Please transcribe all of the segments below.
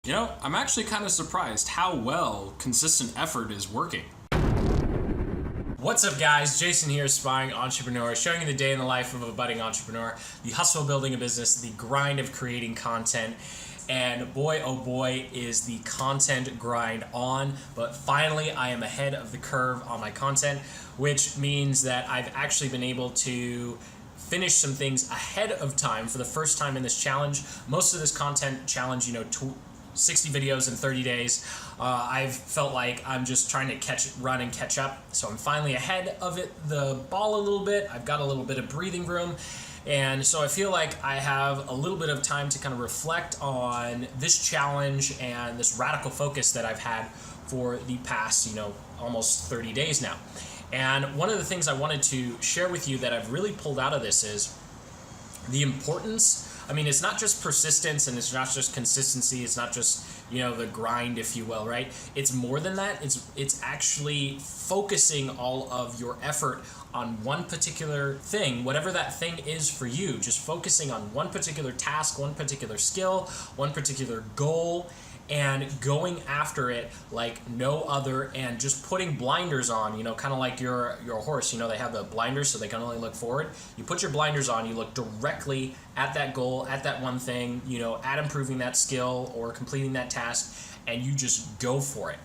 You know, I'm actually kind of surprised how well consistent effort is working. What's up, guys? Jason here, Aspiring Entrepreneur, showing you the day in the life of a budding entrepreneur, the hustle of building a business, the grind of creating content. And boy, oh boy, is the content grind on. But finally, I am ahead of the curve on my content, which means that I've actually been able to finish some things ahead of time for the first time in this challenge. Most of this content challenge, 60 videos in 30 days. I've felt like I'm just trying to run and catch up. So I'm finally ahead of the ball a little bit. I've got a little bit of breathing room. And so I feel like I have a little bit of time to kind of reflect on this challenge and this radical focus that I've had for the past, almost 30 days now. And one of the things I wanted to share with you that I've really pulled out of this is the importance. It's not just persistence and it's not just consistency. It's not just, the grind, if you will, right? It's more than that. It's actually focusing all of your effort on one particular thing, whatever that thing is for you, just focusing on one particular task, one particular skill, one particular goal, and going after it like no other, and just putting blinders on, kind of like your horse, they have the blinders so they can only look forward. You put your blinders on, you look directly at that goal, at that one thing, at improving that skill or completing that task, and you just go for it.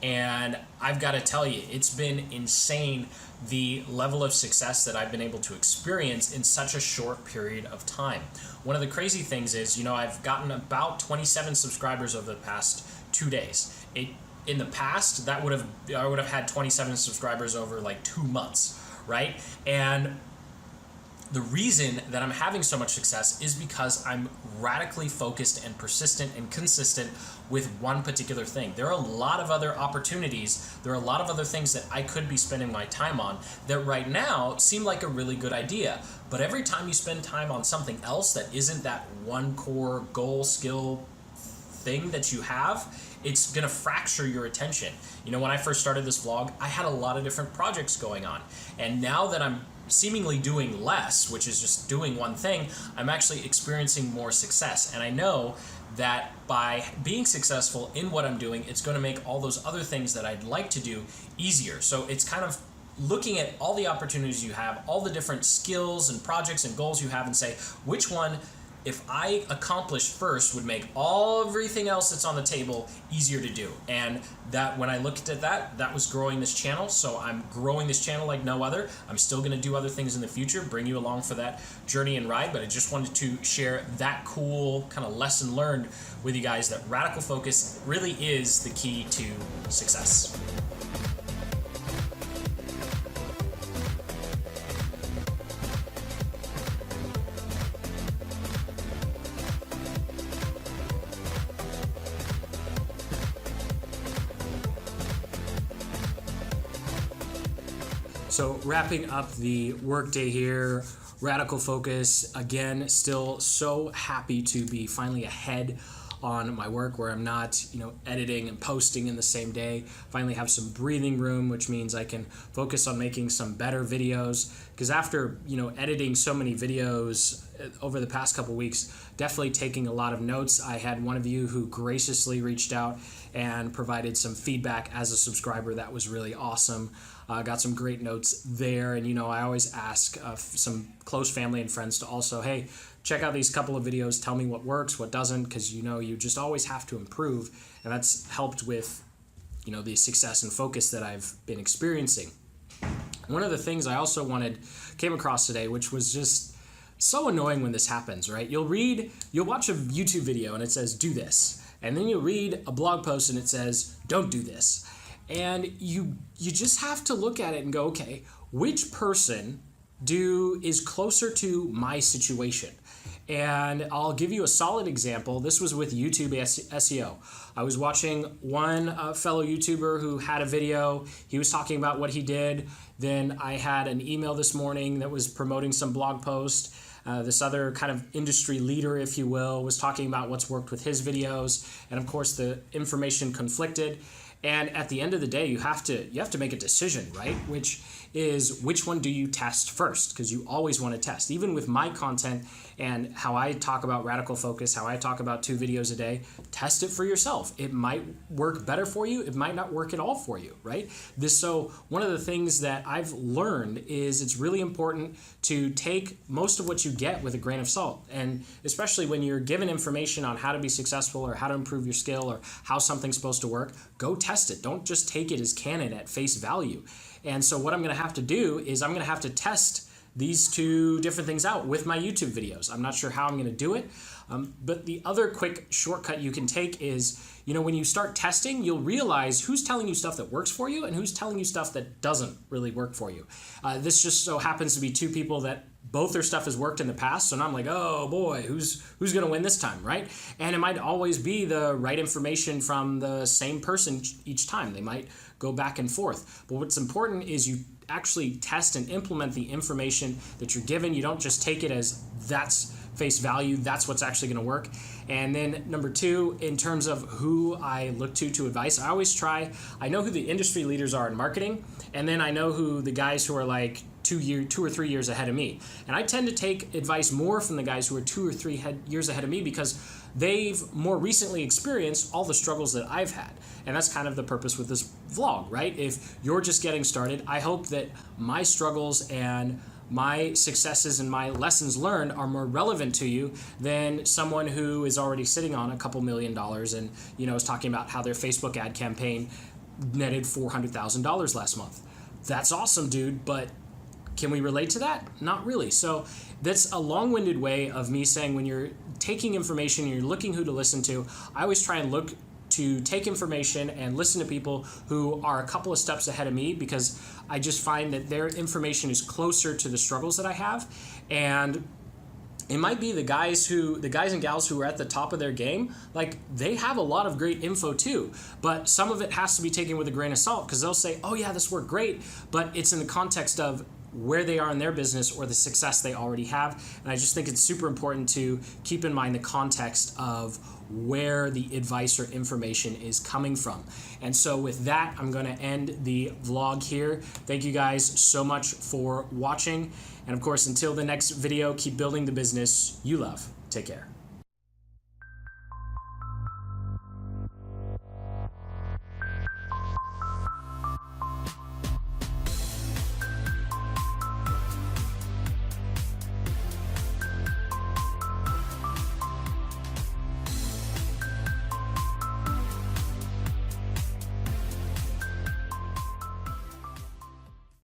And I've got to tell you, it's been insane the level of success that I've been able to experience in such a short period of time. One of the crazy things is, I've gotten about 27 subscribers over the past 2 days. In the past, I would have had 27 subscribers over like 2 months, right? And the reason that I'm having so much success is because I'm radically focused and persistent and consistent with one particular thing. There are a lot of other opportunities. There are a lot of other things that I could be spending my time on that right now seem like a really good idea. But every time you spend time on something else that isn't that one core goal, skill, thing that you have, it's going to fracture your attention. When I first started this vlog, I had a lot of different projects going on. And now that I'm seemingly doing less, which is just doing one thing, I'm actually experiencing more success. And I know that by being successful in what I'm doing, it's going to make all those other things that I'd like to do easier. So it's kind of looking at all the opportunities you have, all the different skills and projects and goals you have, and say, which one, if I accomplish first, would make everything else that's on the table easier to do. And that, when I looked at that was growing this channel. So I'm growing this channel like no other. I'm still going to do other things in the future, bring you along for that journey and ride. But I just wanted to share that cool kind of lesson learned with you guys, that radical focus really is the key to success. So wrapping up the workday here, radical focus. Again, still so happy to be finally ahead on my work, where I'm not, editing and posting in the same day. Finally have some breathing room, which means I can focus on making some better videos. Because after, editing so many videos over the past couple weeks, definitely taking a lot of notes. I had one of you who graciously reached out and provided some feedback as a subscriber. That was really awesome. Got some great notes there. And, I always ask some close family and friends to also, hey, check out these couple of videos. Tell me what works, what doesn't, because, you just always have to improve. And that's helped with, the success and focus that I've been experiencing. One of the things I also came across today, which was just so annoying when this happens, right? You'll watch a YouTube video and it says, do this. And then you'll read a blog post and it says, don't do this. And you just have to look at it and go, okay, which person is closer to my situation? And I'll give you a solid example. This was with YouTube SEO. I was watching one fellow YouTuber who had a video. He was talking about what he did. Then I had an email this morning that was promoting some blog post. This other kind of industry leader, if you will, was talking about what's worked with his videos. And of course, the information conflicted. And at the end of the day, you have to make a decision, right? Which one do you test first? Because you always want to test. Even with my content and how I talk about radical focus, how I talk about 2 videos a day, test it for yourself. It might work better for you. It might not work at all for you, right? So one of the things that I've learned is it's really important to take most of what you get with a grain of salt. And especially when you're given information on how to be successful or how to improve your skill or how something's supposed to work, go test it. Don't just take it as canon at face value. And so what I'm going to have to do is I'm going to have to test these 2 different things out with my YouTube videos. I'm not sure how I'm going to do it, but the other quick shortcut you can take is, when you start testing, you'll realize who's telling you stuff that works for you and who's telling you stuff that doesn't really work for you. This just so happens to be 2 people that both their stuff has worked in the past, so now I'm like, oh boy, who's going to win this time, right? And it might always be the right information from the same person each time. They might go back and forth. But what's important is you actually test and implement the information that you're given. You don't just take it as that's face value, that's what's actually going to work. And then number 2, in terms of who I look to advice, I know who the industry leaders are in marketing, and then I know who the guys who are like 2 or 3 years ahead of me. And I tend to take advice more from the guys who are 2 or 3 years ahead of me because they've more recently experienced all the struggles that I've had. And that's kind of the purpose with this vlog, right? If you're just getting started, I hope that my struggles and my successes and my lessons learned are more relevant to you than someone who is already sitting on a couple $1 million and, is talking about how their Facebook ad campaign netted $400,000 last month. That's awesome, dude, but can we relate to that? Not really. So that's a long-winded way of me saying when you're taking information and you're looking who to listen to, I always try and look to take information and listen to people who are a couple of steps ahead of me because I just find that their information is closer to the struggles that I have. And it might be the guys and gals who are at the top of their game, like they have a lot of great info too, but some of it has to be taken with a grain of salt because they'll say, oh yeah, this worked great, but it's in the context of where they are in their business or the success they already have. And I just think it's super important to keep in mind the context of where the advice or information is coming from. And so with that, I'm going to end the vlog here. Thank you guys so much for watching. And of course, until the next video, keep building the business you love. Take care.